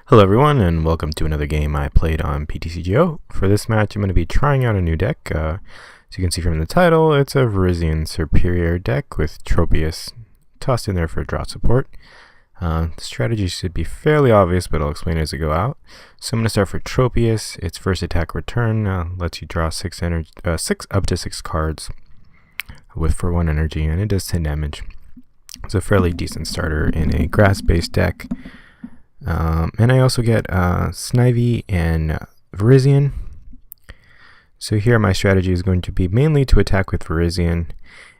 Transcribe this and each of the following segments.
Hello everyone, and welcome to another game I played on PTCGO. For this match, I'm going to be trying out a new deck. As you can see from the title, it's a Virizion Serperior deck with Tropius tossed in there for draw support. The strategy should be fairly obvious, but I'll explain as I go out. So I'm going to start for Tropius. Its first attack return lets you draw up to 6 cards for 1 energy, and it does 10 damage. It's a fairly decent starter in a grass-based deck. And I also get Snivy and Virizion. So here my strategy is going to be mainly to attack with Virizion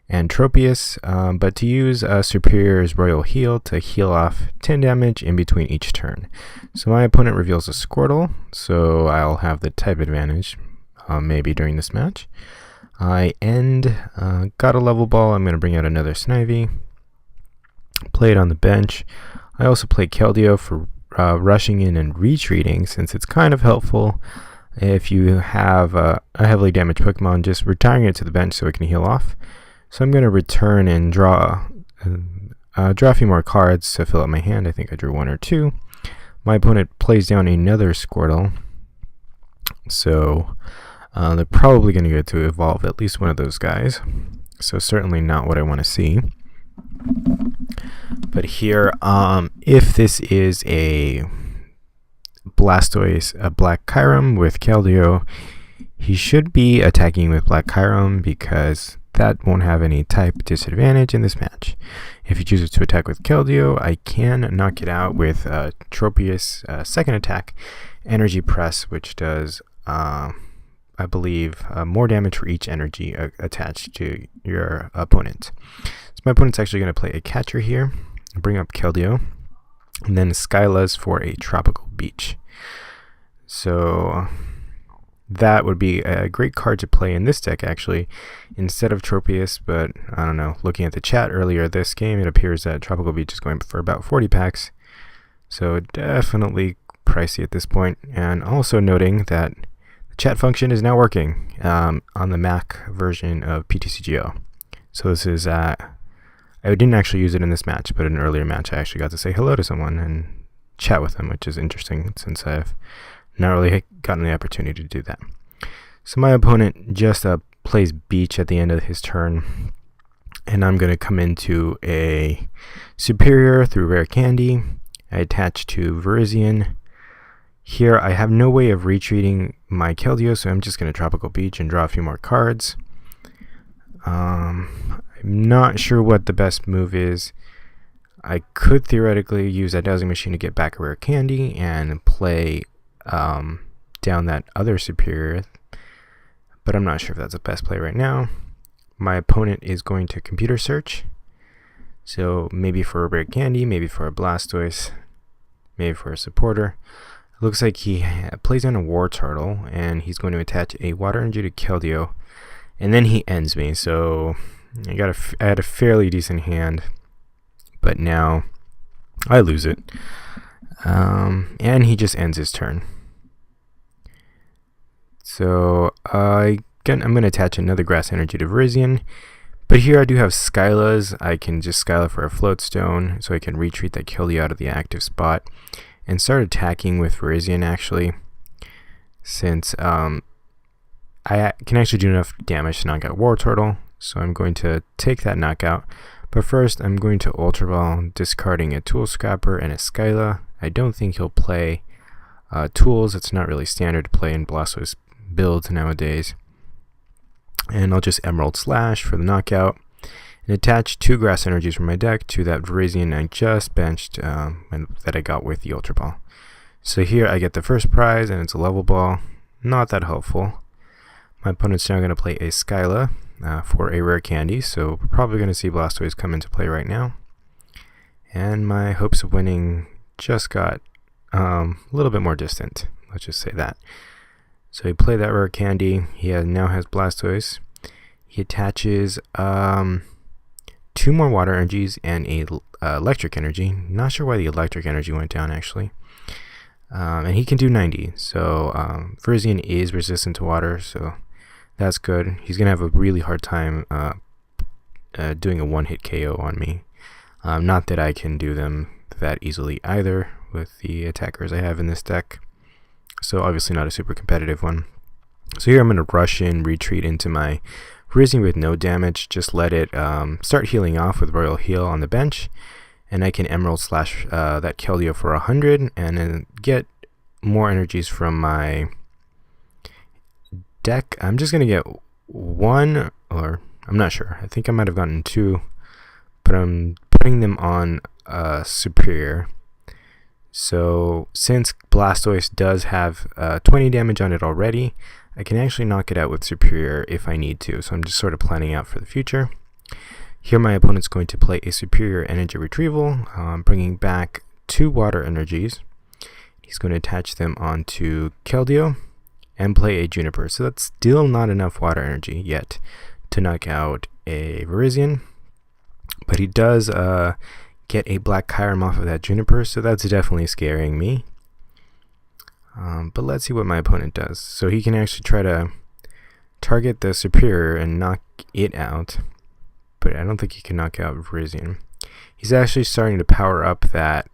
and Tropius, but to use Serperior's Royal Heal to heal off 10 damage in between each turn. So my opponent reveals a Squirtle, so I'll have the type advantage maybe during this match. I got a level ball. I'm going to bring out another Snivy, play it on the bench. I also play Keldeo for rushing in and retreating, since it's kind of helpful if you have a heavily damaged Pokemon, just retiring it to the bench so it can heal off. So I'm going to return and draw a few more cards to fill up my hand. I think I drew 1 or 2. My opponent plays down another Squirtle, so they're probably going to get to evolve at least one of those guys. So certainly not what I want to see. But here, if this is a Blastoise, a Black Kyurem with Keldeo, he should be attacking with Black Kyurem because that won't have any type disadvantage in this match. If he chooses to attack with Keldeo, I can knock it out with Tropius' second attack, Energy Press, which does, I believe, more damage for each energy attached to your opponent. So my opponent's actually going to play a catcher here, bring up Keldeo, and then Skylas for a tropical beach. So that would be a great card to play in this deck, actually, instead of Tropius. But I don't know, looking at the chat earlier this game, it appears that tropical beach is going for about 40 packs. So definitely pricey at this point. And also noting that the chat function is now working on the Mac version of PTCGO. So this is I didn't actually use it in this match, but in an earlier match I actually got to say hello to someone and chat with them, which is interesting since I've not really gotten the opportunity to do that. So my opponent just plays beach at the end of his turn, and I'm going to come into a Serperior through Rare Candy. I attach to Virizion. Here I have no way of retreating my Keldeo, so I'm just going to Tropical Beach and draw a few more cards. I'm not sure what the best move is. I could theoretically use that Dowsing Machine to get back a Rare Candy and play down that other Serperior, but I'm not sure if that's the best play right now. My opponent is going to Computer Search, so maybe for a Rare Candy, maybe for a Blastoise, maybe for a Supporter. It looks like he plays on a War Turtle, and he's going to attach a Water Energy to Keldeo, and then he ends me. So I had a fairly decent hand, but now I lose it. And he just ends his turn. So again, I'm going to attach another Grass Energy to Virizion, but here I do have Skylas. I can just Skyla for a Float Stone, so I can retreat that Keldeo out of the active spot and start attacking with Virizion, actually, since I can actually do enough damage to knock out War Turtle. So I'm going to take that knockout, but first I'm going to Ultra Ball, discarding a Tool Scrapper and a Skyla. I don't think he'll play tools. It's not really standard to play in Blastoise builds nowadays. And I'll just Emerald Slash for the knockout and attach 2 Grass Energies from my deck to that Virizion I just benched that I got with the Ultra Ball. So here I get the first prize, and it's a level ball. Not that helpful. My opponent's now going to play a Skyla for a Rare Candy, so we're probably going to see Blastoise come into play right now. And my hopes of winning just got a little bit more distant, let's just say that. So he played that Rare Candy. He now has Blastoise. He attaches 2 more Water Energies and a Electric Energy. Not sure why the Electric Energy went down, actually. And he can do 90, so Virizion is resistant to water, so that's good. He's going to have a really hard time doing a one-hit KO on me. Not that I can do them that easily either with the attackers I have in this deck. So obviously not a super competitive one. So here I'm going to rush in, retreat into my Virizion with no damage. Just let it start healing off with Royal Heal on the bench. And I can Emerald Slash that Keldeo for 100 and then get more energies from my deck. I'm just going to get one, or I'm not sure. I think I might have gotten two, but I'm putting them on Serperior. So since Blastoise does have 20 damage on it already, I can actually knock it out with Serperior if I need to. So I'm just sort of planning out for the future. Here my opponent's going to play a Serperior Energy Retrieval, bringing back 2 water energies. He's going to attach them onto Keldeo and play a Juniper. So that's still not enough water energy yet to knock out a Virizion. But he does get a Black Kyurem off of that Juniper, so that's definitely scaring me. But let's see what my opponent does. So he can actually try to target the Serperior and knock it out, but I don't think he can knock out Virizion. He's actually starting to power up that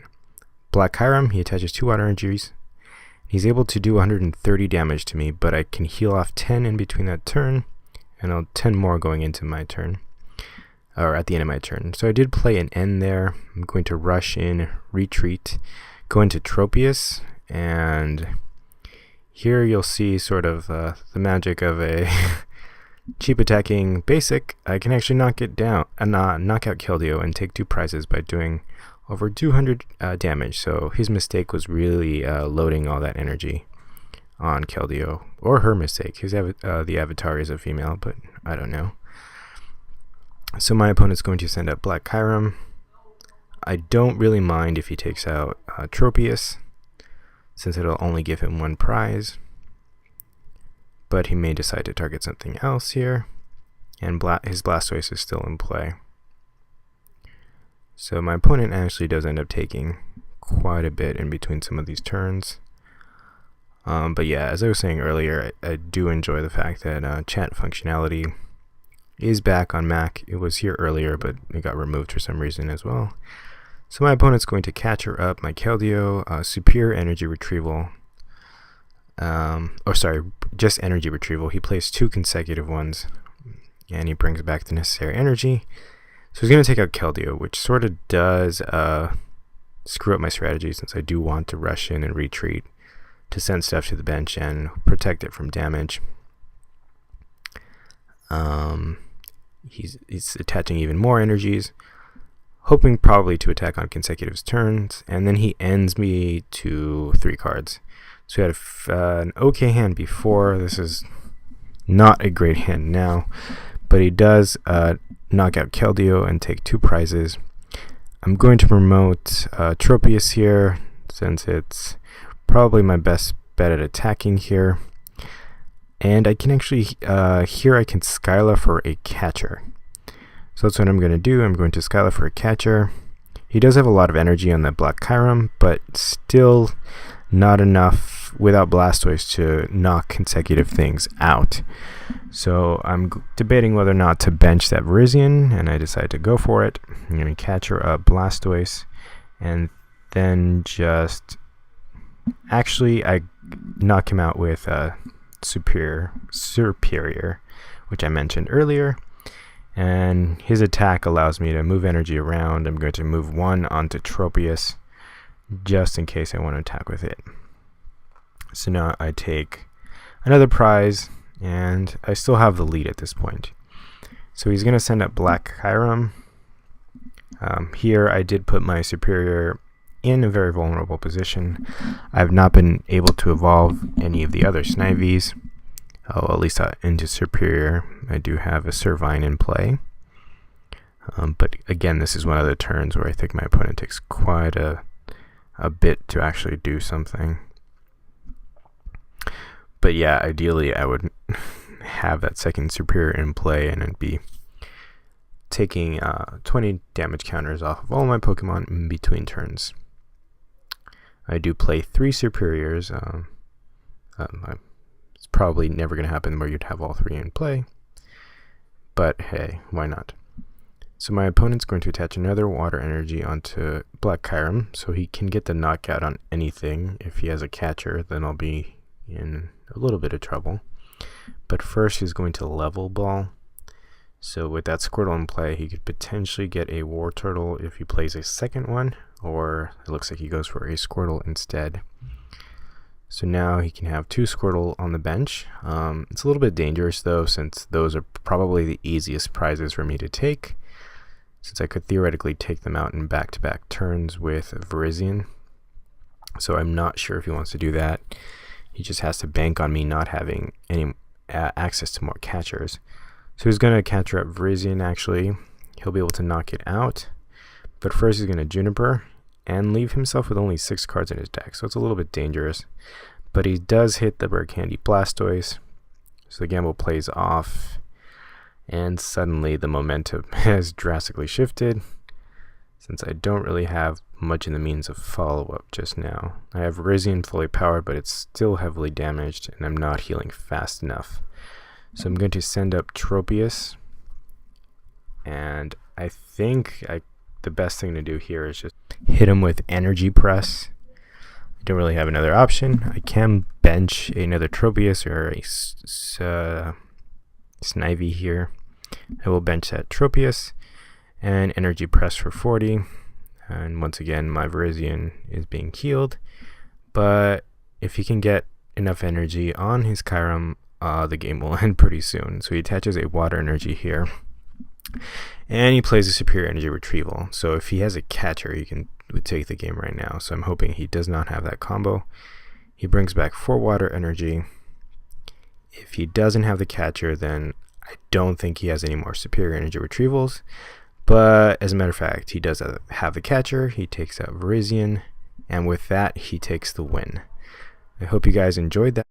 Black Kyurem. He attaches 2 water energies. He's able to do 130 damage to me, but I can heal off 10 in between that turn, and I'll 10 more going into my turn, or at the end of my turn. So I did play an end there. I'm going to rush in, retreat, go into Tropius, and here you'll see sort of the magic of a cheap attacking basic. I can actually knock it down and knock out Keldeo and take 2 prizes by doing over 200 damage. So his mistake was really loading all that energy on Keldeo, or her mistake. The avatar is a female, but I don't know. So my opponent's going to send up Black Kyurem. I don't really mind if he takes out Tropius, since it'll only give him 1 prize. But he may decide to target something else here, and his Blastoise is still in play. So my opponent actually does end up taking quite a bit in between some of these turns. But yeah, as I was saying earlier, I do enjoy the fact that chat functionality is back on Mac. It was here earlier, but it got removed for some reason as well. So my opponent's going to catch her up, my Keldeo, Superior Energy Retrieval. Just Energy Retrieval. He plays 2 consecutive ones, and he brings back the necessary energy. So he's going to take out Keldeo, which sort of does screw up my strategy, since I do want to rush in and retreat to send stuff to the bench and protect it from damage. He's attaching even more energies, hoping probably to attack on consecutive turns, and then he ends me to 3 cards. So he had an okay hand before. This is not a great hand now, but he does knock out Keldeo and take 2 prizes. I'm going to promote Tropius here, since it's probably my best bet at attacking here. And I can actually, here I can Skyla for a catcher. So that's what I'm going to do. I'm going to Skyla for a catcher. He does have a lot of energy on that Black Kyurem, but still not enough without Blastoise to knock consecutive things out. So I'm debating whether or not to bench that Virizion, and I decide to go for it. I'm going to catcher up Blastoise, and then just actually I knock him out with Serperior, which I mentioned earlier, and his attack allows me to move energy around. I'm going to move 1 onto Tropius just in case I want to attack with it. So now I take another prize, and I still have the lead at this point. So he's going to send up Black Kyurem. Here I did put my Serperior in a very vulnerable position. I've not been able to evolve any of the other Snivies. At least into Serperior. I do have a Servine in play. But again, this is one of the turns where I think my opponent takes quite a bit to actually do something. But yeah, ideally I would have that second Serperior in play, and it'd be taking 20 damage counters off of all my Pokemon in between turns. I do play 3 Serperiors. It's probably never going to happen where you'd have all 3 in play, but hey, why not? So my opponent's going to attach another water energy onto Black Kyurem, so he can get the knockout on anything. If he has a catcher, then I'll be in a little bit of trouble. But first he's going to level ball. So with that Squirtle in play, he could potentially get a War Turtle if he plays a second one, or it looks like he goes for a Squirtle instead. So now he can have 2 Squirtle on the bench. It's a little bit dangerous though, since those are probably the easiest prizes for me to take, since I could theoretically take them out in back-to-back turns with Virizion. So I'm not sure if he wants to do that. He just has to bank on me not having any access to more catchers. So he's going to catcher up Virizion actually. He'll be able to knock it out. But first he's going to Juniper and leave himself with only 6 cards in his deck. So it's a little bit dangerous. But he does hit the Bird Candy Blastoise. So the gamble plays off. And suddenly the momentum has drastically shifted, since I don't really have much in the means of follow-up just now. I have Virizion fully powered, but it's still heavily damaged, and I'm not healing fast enough. So I'm going to send up Tropius, and I think the best thing to do here is just hit him with Energy Press. I don't really have another option. I can bench another Tropius or a Snivy here. I will bench that Tropius and Energy Press for 40. And once again, my Virizion is being healed. But if he can get enough energy on his Kyurem, the game will end pretty soon. So he attaches a water energy here. And he plays a Superior Energy Retrieval. So if he has a catcher, he would take the game right now. So I'm hoping he does not have that combo. He brings back 4 water energy. If he doesn't have the catcher, then I don't think he has any more Superior Energy Retrievals. But as a matter of fact, he does have the catcher. He takes out Virizion. And with that, he takes the win. I hope you guys enjoyed that.